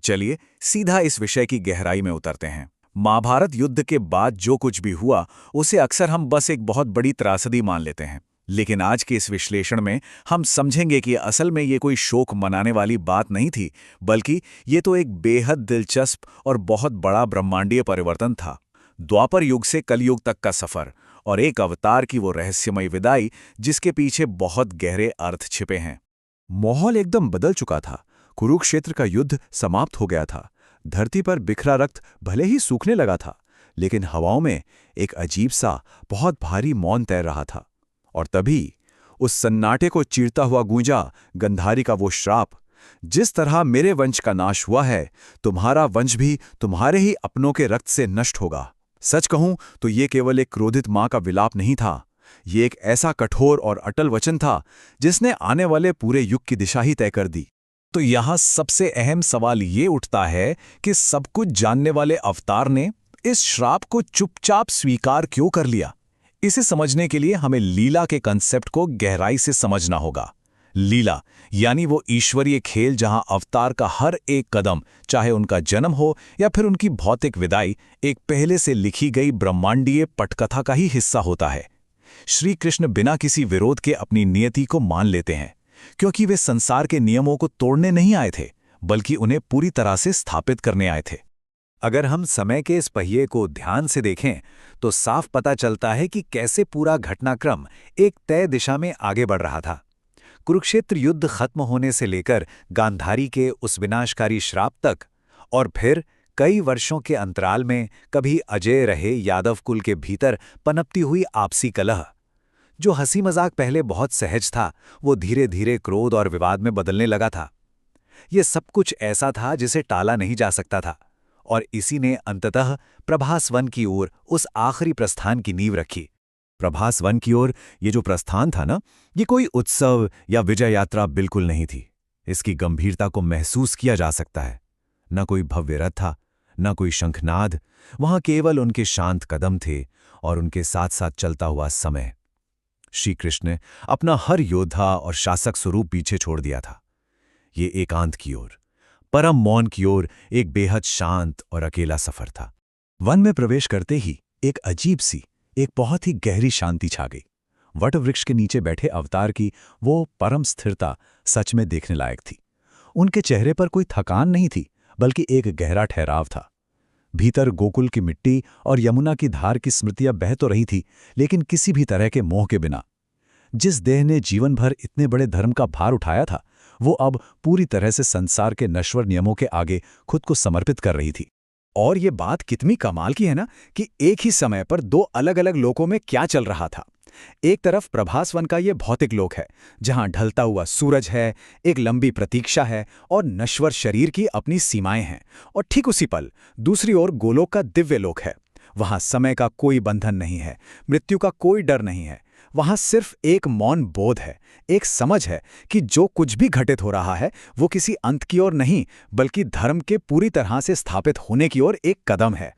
चलिए सीधा इस विषय की गहराई में उतरते हैं। महाभारत युद्ध के बाद जो कुछ भी हुआ उसे अक्सर हम बस एक बहुत बड़ी त्रासदी मान लेते हैं, लेकिन आज के इस विश्लेषण में हम समझेंगे कि असल में ये कोई शोक मनाने वाली बात नहीं थी, बल्कि ये तो एक बेहद दिलचस्प और बहुत बड़ा ब्रह्मांडीय परिवर्तन था। द्वापर युग से कलयुग तक का सफर और एक अवतार की वो रहस्यमय विदाई जिसके पीछे बहुत गहरे अर्थ छिपे हैं। माहौल एकदम बदल चुका था। कुरुक्षेत्र का युद्ध समाप्त हो गया था। धरती पर बिखरा रक्त भले ही सूखने लगा था, लेकिन हवाओं में एक अजीब सा बहुत भारी मौन तैर रहा था। और तभी उस सन्नाटे को चीरता हुआ गूंजा गंधारी का वो श्राप, जिस तरह मेरे वंश का नाश हुआ है, तुम्हारा वंश भी तुम्हारे ही अपनों के रक्त से नष्ट होगा। सच कहूं तो ये केवल एक क्रोधित मां का विलाप नहीं था, ये एक ऐसा कठोर और अटल वचन था जिसने आने वाले पूरे युग की दिशा ही तय कर दी। तो यहाँ सबसे अहम सवाल ये उठता है कि सब कुछ जानने वाले अवतार ने इस श्राप को चुपचाप स्वीकार क्यों कर लिया। इसे समझने के लिए हमें लीला के कंसेप्ट को गहराई से समझना होगा। लीला यानी वो ईश्वरीय खेल जहां अवतार का हर एक कदम, चाहे उनका जन्म हो या फिर उनकी भौतिक विदाई, एक पहले से लिखी गई ब्रह्मांडीय पटकथा का ही हिस्सा होता है। श्री कृष्ण बिना किसी विरोध के अपनी नियति को मान लेते हैं, क्योंकि वे संसार के नियमों को तोड़ने नहीं आए थे, बल्कि उन्हें पूरी तरह से स्थापित करने आए थे। अगर हम समय के इस पहिए को ध्यान से देखें तो साफ पता चलता है कि कैसे पूरा घटनाक्रम एक तय दिशा में आगे बढ़ रहा था। कुरुक्षेत्र युद्ध खत्म होने से लेकर गांधारी के उस विनाशकारी श्राप तक, और फिर कई वर्षों के अंतराल में कभी अजय रहे यादव कुल के भीतर पनपती हुई आपसी कलह। जो हंसी मजाक पहले बहुत सहज था, वो धीरे धीरे क्रोध और विवाद में बदलने लगा था। ये सब कुछ ऐसा था जिसे टाला नहीं जा सकता था, और इसी ने अंततः प्रभास वन की ओर उस आखिरी प्रस्थान की नींव रखी। प्रभास वन की ओर ये जो प्रस्थान था ना, ये कोई उत्सव या विजय यात्रा बिल्कुल नहीं थी। इसकी गंभीरता को महसूस किया जा सकता है। न कोई भव्य रथ था, न कोई शंखनाद, वहां केवल उनके शांत कदम थे और उनके साथ साथ चलता हुआ समय। श्री कृष्ण ने अपना हर योद्धा और शासक स्वरूप पीछे छोड़ दिया था। ये एकांत की ओर, परम मौन की ओर एक बेहद शांत और अकेला सफर था। वन में प्रवेश करते ही एक अजीब सी, एक बहुत ही गहरी शांति छा गई। वट वृक्ष के नीचे बैठे अवतार की वो परम स्थिरता सच में देखने लायक थी। उनके चेहरे पर कोई थकान नहीं थी, बल्कि एक गहरा ठहराव था। भीतर गोकुल की मिट्टी और यमुना की धार की स्मृतियां बह तो रही थी, लेकिन किसी भी तरह के मोह के बिना। जिस देह ने जीवन भर इतने बड़े धर्म का भार उठाया था, वो अब पूरी तरह से संसार के नश्वर नियमों के आगे खुद को समर्पित कर रही थी। और ये बात कितनी कमाल की है ना कि एक ही समय पर दो अलग अलग लोकों में क्या चल रहा था। एक तरफ प्रभास वन का ये भौतिक लोक है, जहां ढलता हुआ सूरज है, एक लंबी प्रतीक्षा है और नश्वर शरीर की अपनी सीमाएं हैं। और ठीक उसी पल दूसरी ओर गोलोक का दिव्य लोक है। वहां समय का कोई बंधन नहीं है, मृत्यु का कोई डर नहीं है। वहां सिर्फ एक मौन बोध है, एक समझ है कि जो कुछ भी घटित हो रहा है वो किसी अंत की ओर नहीं, बल्कि धर्म के पूरी तरह से स्थापित होने की ओर एक कदम है।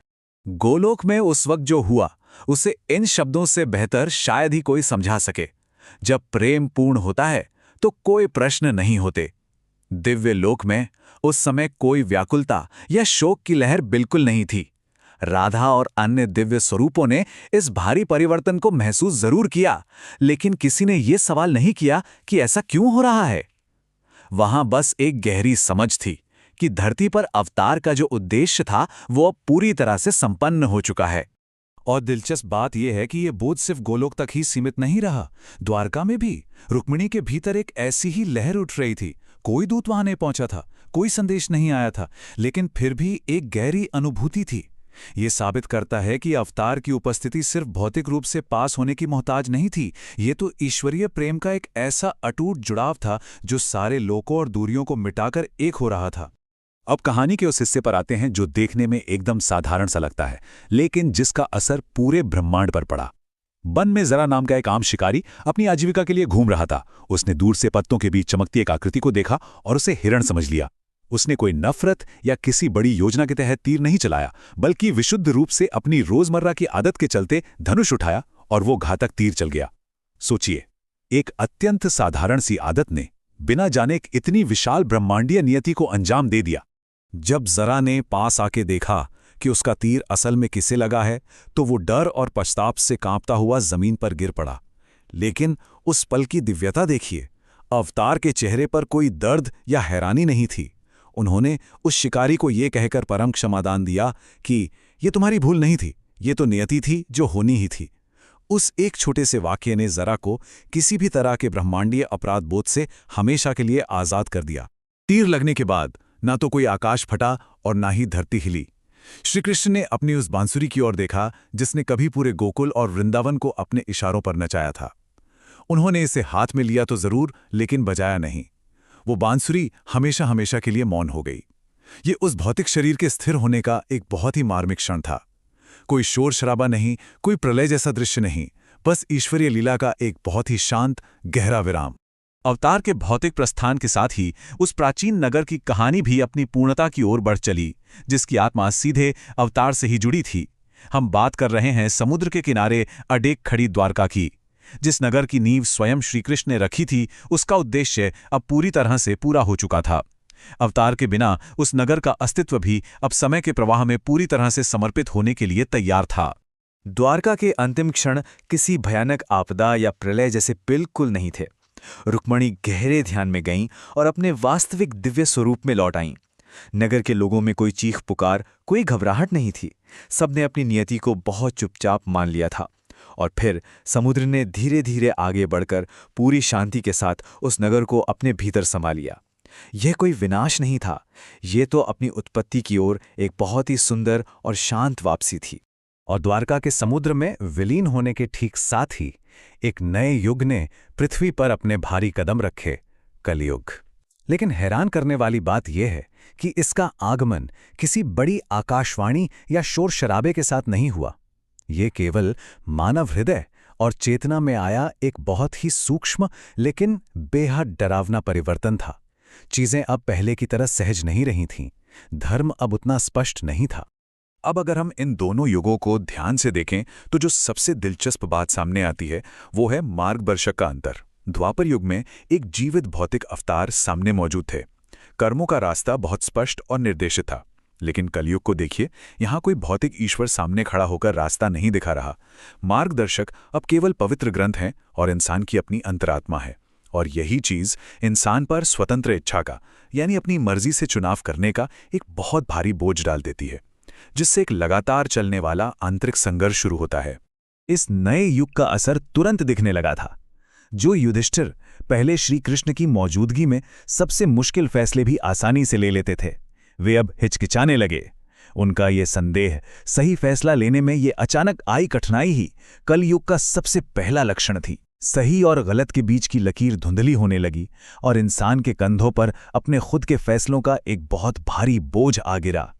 गोलोक में उस वक्त जो हुआ उसे इन शब्दों से बेहतर शायद ही कोई समझा सके। जब प्रेम पूर्ण होता है तो कोई प्रश्न नहीं होते। दिव्य लोक में उस समय कोई व्याकुलता या शोक की लहर बिल्कुल नहीं थी। राधा और अन्य दिव्य स्वरूपों ने इस भारी परिवर्तन को महसूस जरूर किया, लेकिन किसी ने यह सवाल नहीं किया कि ऐसा क्यों हो रहा है। वहां बस एक गहरी समझ थी कि धरती पर अवतार का जो उद्देश्य था वो अब पूरी तरह से संपन्न हो चुका है। और दिलचस्प बात यह है कि यह बोध सिर्फ गोलोक तक ही सीमित नहीं रहा। द्वारका में भी रुक्मिणी के भीतर एक ऐसी ही लहर उठ रही थी। कोई दूत वहां नहीं पहुंचा था, कोई संदेश नहीं आया था, लेकिन फिर भी एक गहरी अनुभूति थी। ये साबित करता है कि अवतार की उपस्थिति सिर्फ भौतिक रूप से पास होने की मोहताज नहीं थी। ये तो ईश्वरीय प्रेम का एक ऐसा अटूट जुड़ाव था जो सारे लोकों और दूरियों को मिटाकर एक हो रहा था। अब कहानी के उस हिस्से पर आते हैं जो देखने में एकदम साधारण सा लगता है, लेकिन जिसका असर पूरे ब्रह्मांड पर पड़ा। वन में जरा नाम का एक आम शिकारी अपनी आजीविका के लिए घूम रहा था। उसने दूर से पत्तों के बीच चमकती एक आकृति को देखा और उसे हिरण समझ लिया। उसने कोई नफरत या किसी बड़ी योजना के तहत तीर नहीं चलाया, बल्कि विशुद्ध रूप से अपनी रोजमर्रा की आदत के चलते धनुष उठाया और वो घातक तीर चल गया। सोचिए, एक अत्यंत साधारण सी आदत ने बिना जाने इतनी विशाल ब्रह्मांडीय नियति को अंजाम दे दिया। जब जरा ने पास आके देखा कि उसका तीर असल में किसे लगा है, तो वो डर और पछताप से कांपता हुआ जमीन पर गिर पड़ा। लेकिन उस पल की दिव्यता देखिए, अवतार के चेहरे पर कोई दर्द या हैरानी नहीं थी। उन्होंने उस शिकारी को ये कहकर परम क्षमादान दिया कि ये तुम्हारी भूल नहीं थी, ये तो नियति थी जो होनी ही थी। उस एक छोटे से वाक्य ने जरा को किसी भी तरह के ब्रह्मांडीय अपराध बोध से हमेशा के लिए आजाद कर दिया। तीर लगने के बाद ना तो कोई आकाश फटा और ना ही धरती हिली। श्रीकृष्ण ने अपनी उस बांसुरी की ओर देखा जिसने कभी पूरे गोकुल और वृंदावन को अपने इशारों पर नचाया था। उन्होंने इसे हाथ में लिया तो जरूर, लेकिन बजाया नहीं। वो बांसुरी हमेशा हमेशा के लिए मौन हो गई। ये उस भौतिक शरीर के स्थिर होने का एक बहुत ही मार्मिक क्षण था। कोई शोर शराबा नहीं, कोई प्रलय जैसा दृश्य नहीं, बस ईश्वरीय लीला का एक बहुत ही शांत गहरा विराम। अवतार के भौतिक प्रस्थान के साथ ही उस प्राचीन नगर की कहानी भी अपनी पूर्णता की ओर बढ़ चली, जिसकी आत्मा सीधे अवतार से ही जुड़ी थी। हम बात कर रहे हैं समुद्र के किनारे अडेक खड़ी द्वारका की। जिस नगर की नींव स्वयं श्रीकृष्ण ने रखी थी, उसका उद्देश्य अब पूरी तरह से पूरा हो चुका था। अवतार के बिना उस नगर का अस्तित्व भी अब समय के प्रवाह में पूरी तरह से समर्पित होने के लिए तैयार था। द्वारका के अंतिम क्षण किसी भयानक आपदा या प्रलय जैसे बिल्कुल नहीं थे। रुक्मणी गहरे ध्यान में गईं और अपने वास्तविक दिव्य स्वरूप में लौट आईं। नगर के लोगों में कोई चीख पुकार, कोई घबराहट नहीं थी। सबने अपनी नियति को बहुत चुपचाप मान लिया था। और फिर समुद्र ने धीरे धीरे आगे बढ़कर पूरी शांति के साथ उस नगर को अपने भीतर समा लिया। यह कोई विनाश नहीं था, ये तो अपनी उत्पत्ति की ओर एक बहुत ही सुंदर और शांत वापसी थी। और द्वारका के समुद्र में विलीन होने के ठीक साथ ही एक नए युग ने पृथ्वी पर अपने भारी कदम रखे, कलयुग। लेकिन हैरान करने वाली बात यह है कि इसका आगमन किसी बड़ी आकाशवाणी या शोर शराबे के साथ नहीं हुआ। ये केवल मानव हृदय और चेतना में आया एक बहुत ही सूक्ष्म लेकिन बेहद डरावना परिवर्तन था। चीजें अब पहले की तरह सहज नहीं रही थीं, धर्म अब उतना स्पष्ट नहीं था। अब अगर हम इन दोनों युगों को ध्यान से देखें तो जो सबसे दिलचस्प बात सामने आती है वो है मार्गदर्शक का अंतर। द्वापर युग में एक जीवित भौतिक अवतार सामने मौजूद थे। कर्मों का रास्ता बहुत स्पष्ट और निर्देशित था। लेकिन कलयुग को देखिए, यहाँ कोई भौतिक ईश्वर सामने खड़ा होकर रास्ता नहीं दिखा रहा। मार्गदर्शक अब केवल पवित्र ग्रंथ हैं और इंसान की अपनी अंतरात्मा है। और यही चीज इंसान पर स्वतंत्र इच्छा का, यानी अपनी मर्जी से चुनाव करने का एक बहुत भारी बोझ डाल देती है, जिससे एक लगातार चलने वाला आंतरिक संघर्ष शुरू होता है। इस नए युग का असर तुरंत दिखने लगा था। जो युधिष्ठिर पहले श्री कृष्ण की मौजूदगी में सबसे मुश्किल फैसले भी आसानी से ले लेते थे, वे अब हिचकिचाने लगे। उनका ये संदेह सही फैसला लेने में ये अचानक आई कठिनाई ही कलयुग का सबसे पहला लक्षण थी। सही और गलत के बीच की लकीर धुंधली होने लगी और इंसान के कंधों पर अपने खुद के फैसलों का एक बहुत भारी बोझ आ गिरा।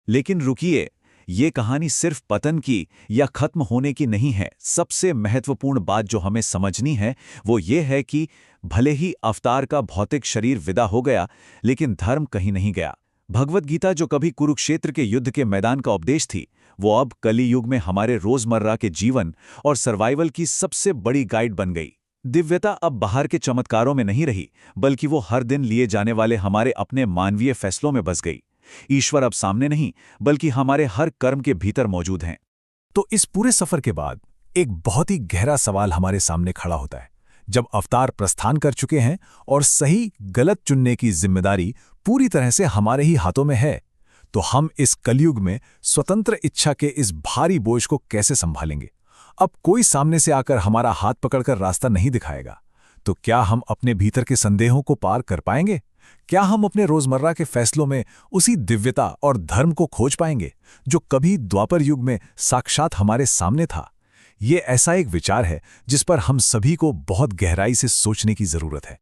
लेकिन रुकिए, ये कहानी सिर्फ पतन की या खत्म होने की नहीं है। सबसे महत्वपूर्ण बात जो हमें समझनी है वो ये है कि भले ही अवतार का भौतिक शरीर विदा हो गया, लेकिन धर्म कहीं नहीं गया। भगवत गीता जो कभी कुरुक्षेत्र के युद्ध के मैदान का उपदेश थी, वो अब कली युग में हमारे रोजमर्रा के जीवन और सर्वाइवल की सबसे बड़ी गाइड बन गई। दिव्यता अब बाहर के चमत्कारों में नहीं रही, बल्कि वो हर दिन लिए जाने वाले हमारे अपने मानवीय फैसलों में बस गई। ईश्वर अब सामने नहीं, बल्कि हमारे हर कर्म के भीतर मौजूद हैं। तो इस पूरे सफर के बाद एक बहुत ही गहरा सवाल हमारे सामने खड़ा होता है। जब अवतार प्रस्थान कर चुके हैं और सही गलत चुनने की जिम्मेदारी पूरी तरह से हमारे ही हाथों में है, तो हम इस कलयुग में स्वतंत्र इच्छा के इस भारी बोझ को कैसे संभालेंगे? अब कोई सामने से आकर हमारा हाथ पकड़कर रास्ता नहीं दिखाएगा, तो क्या हम अपने भीतर के संदेहों को पार कर पाएंगे? क्या हम अपने रोजमर्रा के फैसलों में उसी दिव्यता और धर्म को खोज पाएंगे जो कभी द्वापर युग में साक्षात हमारे सामने था? ये ऐसा एक विचार है जिस पर हम सभी को बहुत गहराई से सोचने की जरूरत है।